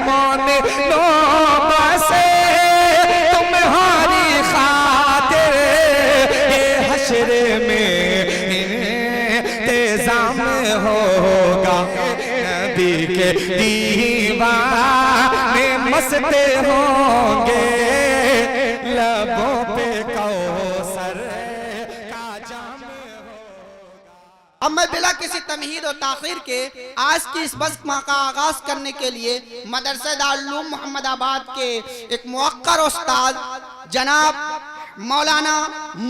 मोने लो बसे तुम्हारी खातिर ये हश्र में इंतजाम होगा। नबी के दीवाने मस्त होंगे लबों पे कौसर का जाम होगा। अब मैं बिला किसी तमहीद और ताखीर के आज की इस बज़्म का आगाज करने के लिए मदरसा दारुल उलूम मोहम्मदाबाद के एक मुअक्कर उस्ताद जनाब मौलाना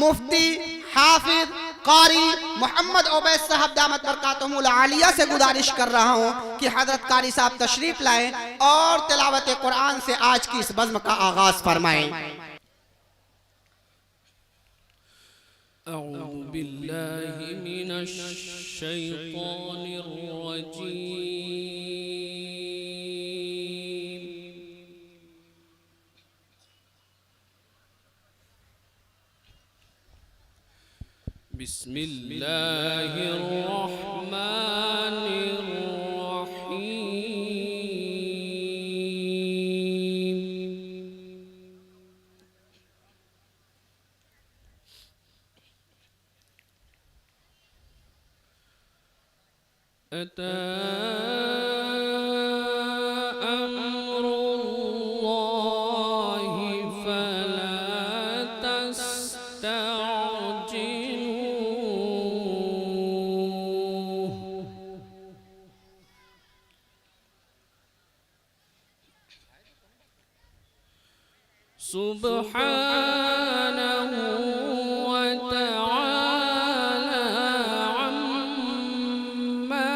मुफ्ती हाफिज कारी मोहम्मद उबैद साहब दामत बरकातुहुल आलिया से गुजारिश कर रहा हूँ कि हजरत कारी साहब तशरीफ लाएं और तिलावत कुरान से आज की इस बज़्म का आगाज फरमाएं। अऊज़ु बिल्लाहि मिनश शैतानिर रजीम। बिस्मिल्लाहिर रहमानिर रहीम। अता अम्रुल्लाहि फला तस्तअजिलूह। सुब्हानहु व तआला अम्मा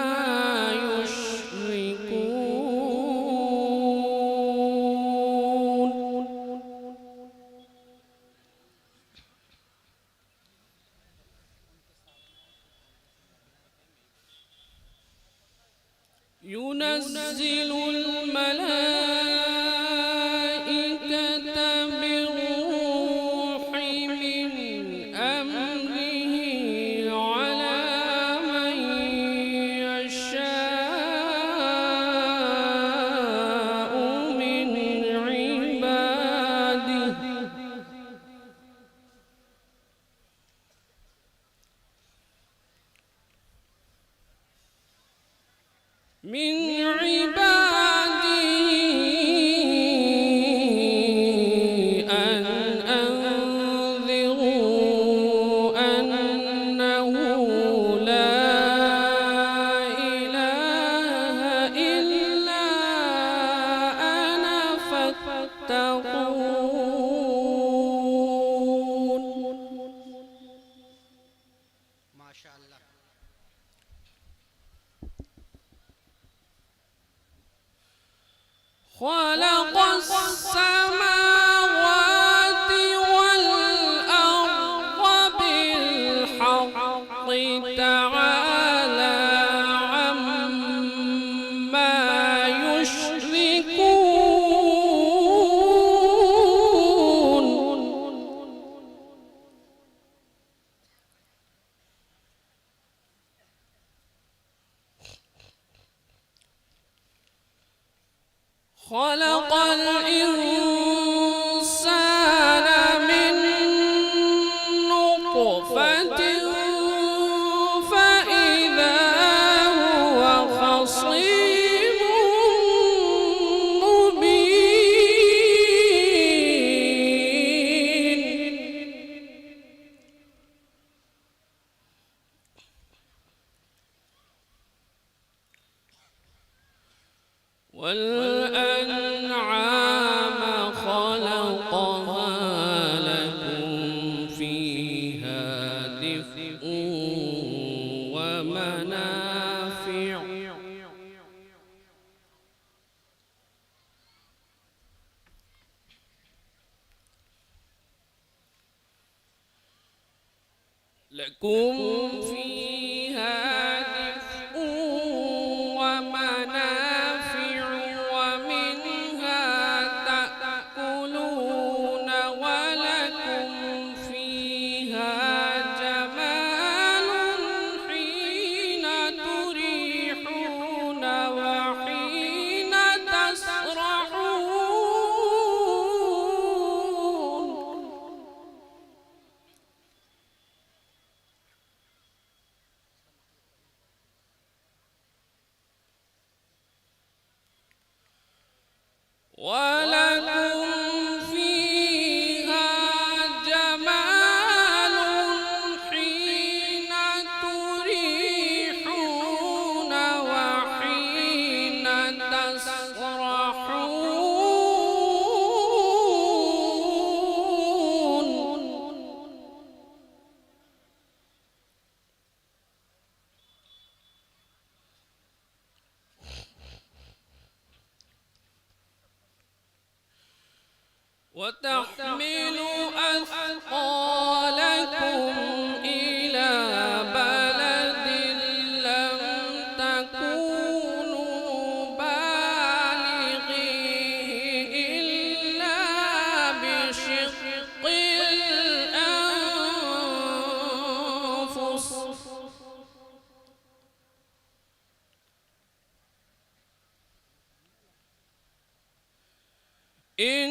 युश्रिकून। युनज़्ज़िलुल मलाइकता बिर्रूहि मिन अम्रिही अला मन यशाअु मिन इबादिही। من عبادي أن أنذروا أنه لا إله إلا أنا فاتقون। ما شاء الله। خلق السماوات والأرض بالحق تعالى عما يشركون. خلق الإنسان من نطفة فإذا هو خصيم مبين. والأنعام خلقها لكم فيها دفء ومنافع لكم فيها دفء ومنافع ومنها تأكلون ولكم فيها جمال حين تريحون وحين تسرحون. ولكم فيها جمال حين تريحون وحين تسرحون. وتحمل أثقالكم إلى بلد لم تكونوا بالغيه إلا بشق الأنفس. إن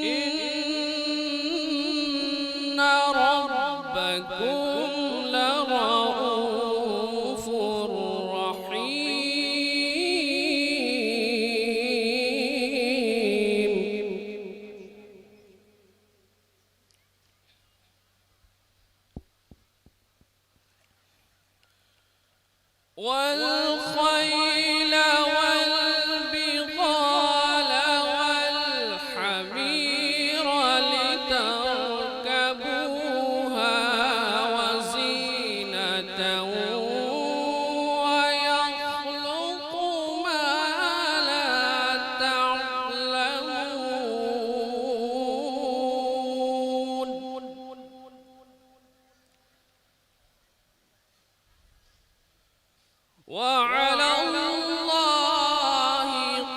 ربكم لرؤوف رحيم. والخيل والبغال والحمير لتركبوها وزينة ويخلق ما لا تعلمون. وعلى الله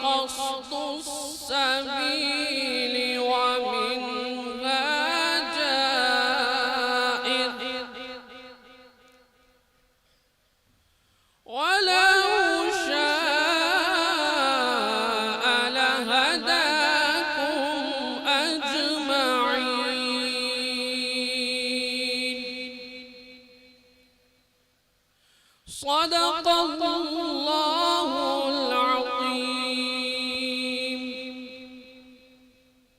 قصد السبيل ومنها جائر. ولو شاء لهداكم أجمعين. صدق الله